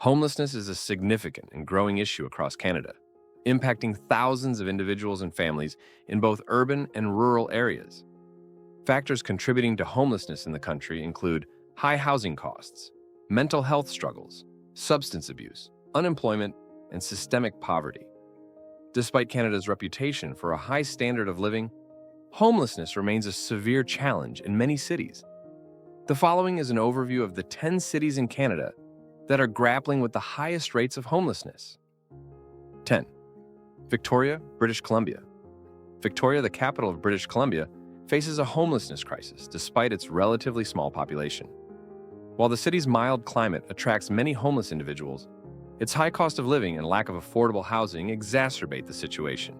Homelessness is a significant and growing issue across Canada, impacting thousands of individuals and families in both urban and rural areas. Factors contributing to homelessness in the country include high housing costs, mental health struggles, substance abuse, unemployment, and systemic poverty. Despite Canada's reputation for a high standard of living, homelessness remains a severe challenge in many cities. The following is an overview of the 10 cities in Canada that are grappling with the highest rates of homelessness. 10. Victoria, British Columbia. Victoria, the capital of British Columbia, faces a homelessness crisis despite its relatively small population. While the city's mild climate attracts many homeless individuals, its high cost of living and lack of affordable housing exacerbate the situation.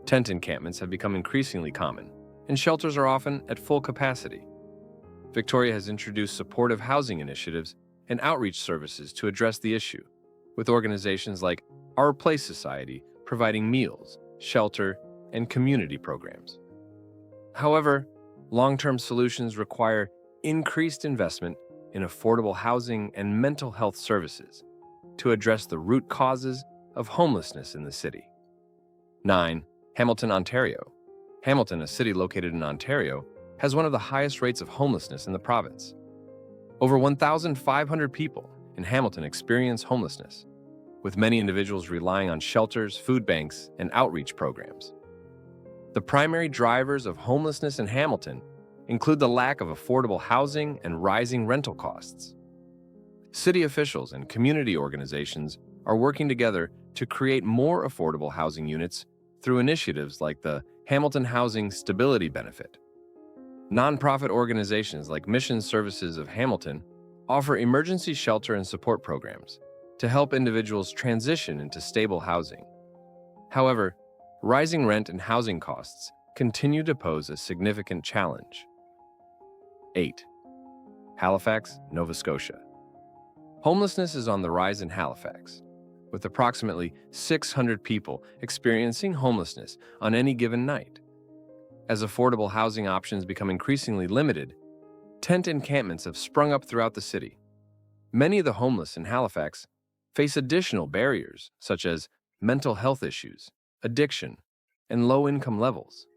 Tent encampments have become increasingly common, and shelters are often at full capacity. Victoria has introduced supportive housing initiatives and outreach services to address the issue, with organizations like Our Place Society providing meals, shelter, and community programs. However, long-term solutions require increased investment in affordable housing and mental health services to address the root causes of homelessness in the city. 9. Hamilton, Ontario. Hamilton, a city located in Ontario, has one of the highest rates of homelessness in the province. Over 1,500 people in Hamilton experience homelessness, with many individuals relying on shelters, food banks, and outreach programs. The primary drivers of homelessness in Hamilton include the lack of affordable housing and rising rental costs. City officials and community organizations are working together to create more affordable housing units through initiatives like the Hamilton Housing Stability Benefit. Nonprofit organizations like Mission Services of Hamilton offer emergency shelter and support programs to help individuals transition into stable housing. However, rising rent and housing costs continue to pose a significant challenge. 8. Halifax, Nova Scotia. Homelessness is on the rise in Halifax, with approximately 600 people experiencing homelessness on any given night. As affordable housing options become increasingly limited, tent encampments have sprung up throughout the city. Many of the homeless in Halifax face additional barriers, such as mental health issues, addiction, and low income levels.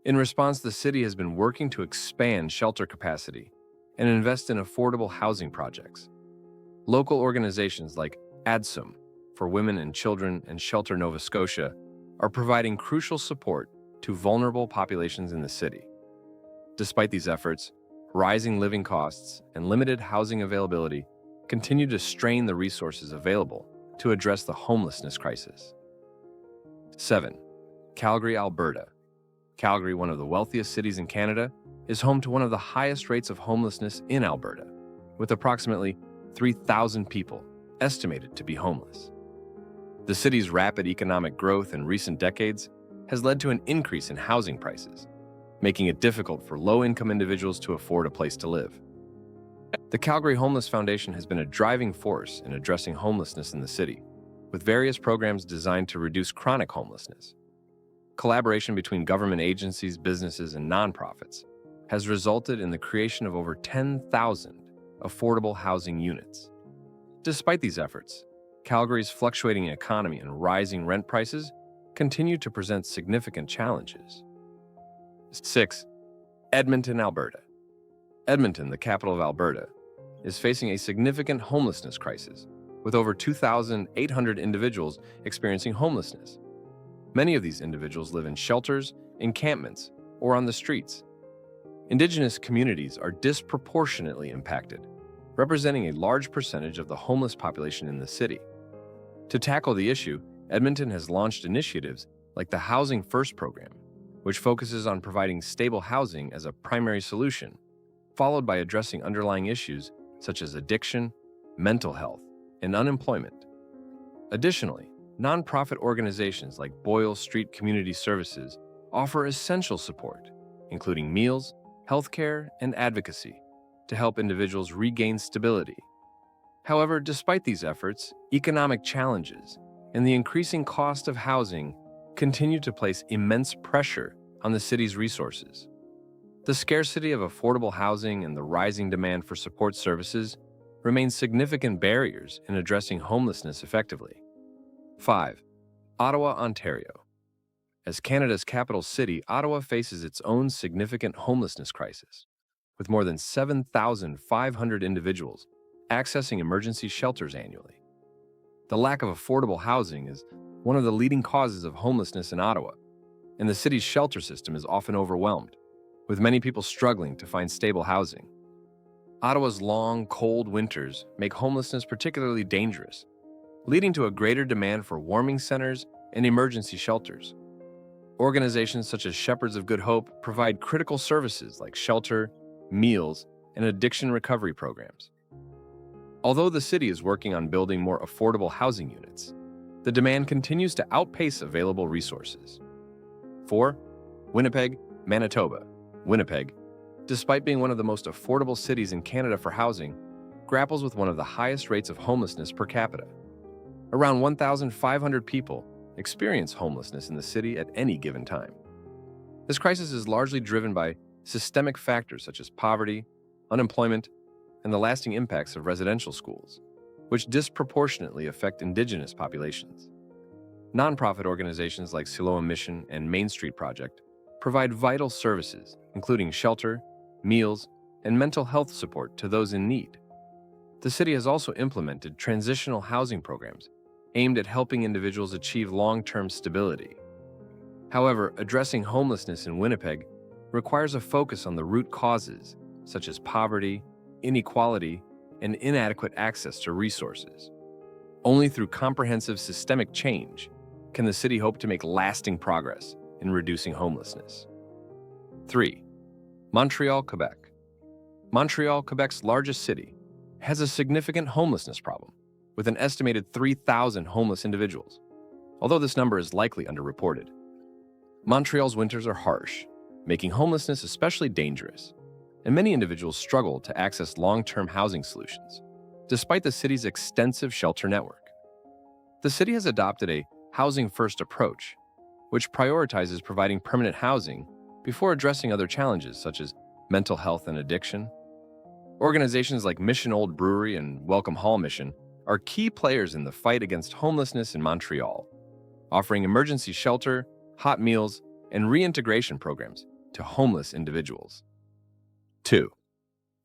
In response, the city has been working to expand shelter capacity and invest in affordable housing projects. Local organizations like ADSUM for Women and Children and Shelter Nova Scotia are providing crucial support to vulnerable populations in the city. Despite these efforts, rising living costs and limited housing availability continue to strain the resources available to address the homelessness crisis. 7. Calgary, Alberta. Calgary, one of the wealthiest cities in Canada, is home to one of the highest rates of homelessness in Alberta, with approximately 3,000 people estimated to be homeless. The city's rapid economic growth in recent decades has led to an increase in housing prices, making it difficult for low-income individuals to afford a place to live. The Calgary Homeless Foundation has been a driving force in addressing homelessness in the city, with various programs designed to reduce chronic homelessness. Collaboration between government agencies, businesses, and nonprofits has resulted in the creation of over 10,000 affordable housing units. Despite these efforts, Calgary's fluctuating economy and rising rent prices continue to present significant challenges. 6. Edmonton, Alberta. Edmonton, the capital of Alberta, is facing a significant homelessness crisis, with over 2,800 individuals experiencing homelessness. Many of these individuals live in shelters, encampments, or on the streets. Indigenous communities are disproportionately impacted, representing a large percentage of the homeless population in the city. To tackle the issue, Edmonton has launched initiatives like the Housing First program, which focuses on providing stable housing as a primary solution, followed by addressing underlying issues such as addiction, mental health, and unemployment. Additionally, nonprofit organizations like Boyle Street Community Services offer essential support, including meals, healthcare, and advocacy, to help individuals regain stability. However, despite these efforts, economic challenges and the increasing cost of housing continue to place immense pressure on the city's resources. The scarcity of affordable housing and the rising demand for support services remain significant barriers in addressing homelessness effectively. 5. Ottawa, Ontario. As Canada's capital city, Ottawa faces its own significant homelessness crisis, with more than 7,500 individuals accessing emergency shelters annually. The lack of affordable housing is one of the leading causes of homelessness in Ottawa, and the city's shelter system is often overwhelmed, with many people struggling to find stable housing. Ottawa's long, cold winters make homelessness particularly dangerous, leading to a greater demand for warming centers and emergency shelters. Organizations such as Shepherds of Good Hope provide critical services like shelter, meals, and addiction recovery programs. Although the city is working on building more affordable housing units, the demand continues to outpace available resources. 4. Winnipeg, Manitoba. Winnipeg, despite being one of the most affordable cities in Canada for housing, grapples with one of the highest rates of homelessness per capita. Around 1,500 people experience homelessness in the city at any given time. This crisis is largely driven by systemic factors such as poverty, unemployment, and the lasting impacts of residential schools, which disproportionately affect Indigenous populations. Nonprofit organizations like Siloam Mission and Main Street Project provide vital services, including shelter, meals, and mental health support to those in need. The city has also implemented transitional housing programs aimed at helping individuals achieve long-term stability. However, addressing homelessness in Winnipeg requires a focus on the root causes, such as poverty, inequality, and inadequate access to resources. Only through comprehensive systemic change can the city hope to make lasting progress in reducing homelessness. 3. Montreal, Quebec. Montreal, Quebec's largest city, has a significant homelessness problem, with an estimated 3,000 homeless individuals, although this number is likely underreported. Montreal's winters are harsh, making homelessness especially dangerous, and many individuals struggle to access long-term housing solutions, despite the city's extensive shelter network. The city has adopted a housing-first approach, which prioritizes providing permanent housing before addressing other challenges such as mental health and addiction. Organizations like Mission Old Brewery and Welcome Hall Mission are key players in the fight against homelessness in Montreal, offering emergency shelter, hot meals, and reintegration programs to homeless individuals. 2.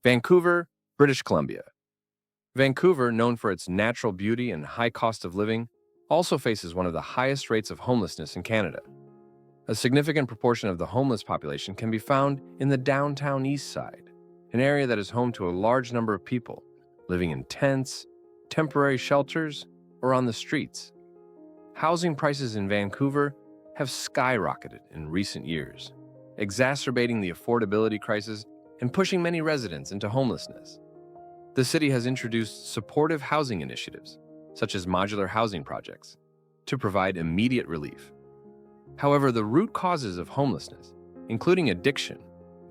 Vancouver, British Columbia. Vancouver, known for its natural beauty and high cost of living, also faces one of the highest rates of homelessness in Canada. A significant proportion of the homeless population can be found in the downtown east side, an area that is home to a large number of people living in tents, temporary shelters, or on the streets. Housing prices in Vancouver have skyrocketed in recent years, exacerbating the affordability crisis and pushing many residents into homelessness. The city has introduced supportive housing initiatives, such as modular housing projects, to provide immediate relief. However, the root causes of homelessness, including addiction,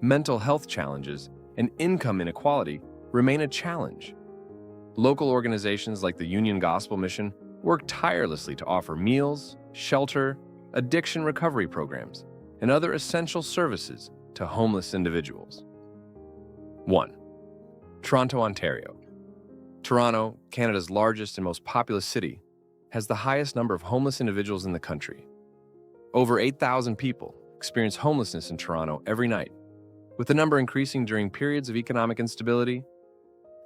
mental health challenges, and income inequality, remain a challenge. Local organizations like the Union Gospel Mission work tirelessly to offer meals, shelter, addiction recovery programs, and other essential services to homeless individuals. 1. Toronto, Ontario. Toronto, Canada's largest and most populous city, has the highest number of homeless individuals in the country. Over 8,000 people experience homelessness in Toronto every night, with the number increasing during periods of economic instability.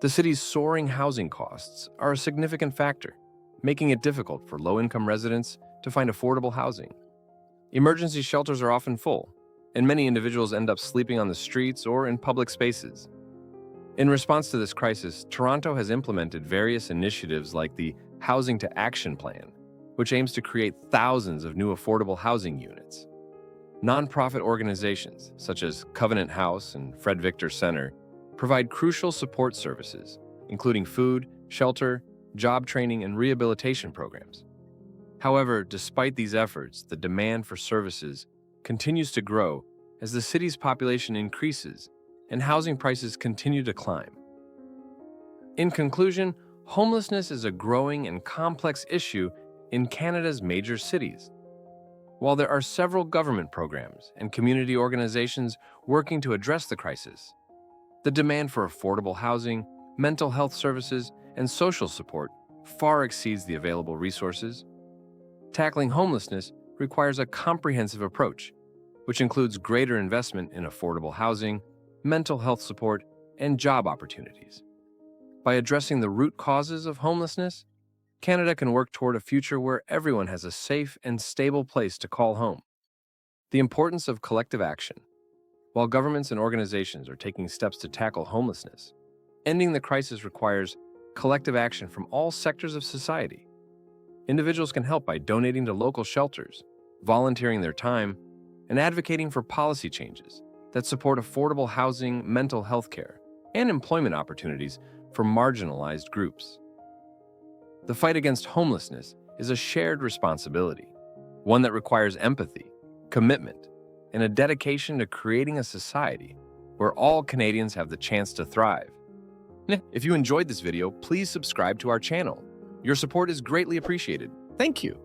The city's soaring housing costs are a significant factor, making it difficult for low-income residents to find affordable housing. Emergency shelters are often full, and many individuals end up sleeping on the streets or in public spaces. In response to this crisis, Toronto has implemented various initiatives like the Housing to Action Plan, which aims to create thousands of new affordable housing units. Nonprofit organizations such as Covenant House and Fred Victor Center provide crucial support services, including food, shelter, job training, and rehabilitation programs. However, despite these efforts, the demand for services continues to grow as the city's population increases and housing prices continue to climb. In conclusion, homelessness is a growing and complex issue in Canada's major cities. While there are several government programs and community organizations working to address the crisis, the demand for affordable housing, mental health services, and social support far exceeds the available resources. Tackling homelessness requires a comprehensive approach, which includes greater investment in affordable housing, mental health support, and job opportunities. By addressing the root causes of homelessness, Canada can work toward a future where everyone has a safe and stable place to call home. The importance of collective action. While governments and organizations are taking steps to tackle homelessness, ending the crisis requires collective action from all sectors of society. Individuals can help by donating to local shelters, volunteering their time, and advocating for policy changes that support affordable housing, mental health care, and employment opportunities for marginalized groups. The fight against homelessness is a shared responsibility, one that requires empathy, commitment, and a dedication to creating a society where all Canadians have the chance to thrive. If you enjoyed this video, please subscribe to our channel. Your support is greatly appreciated. Thank you.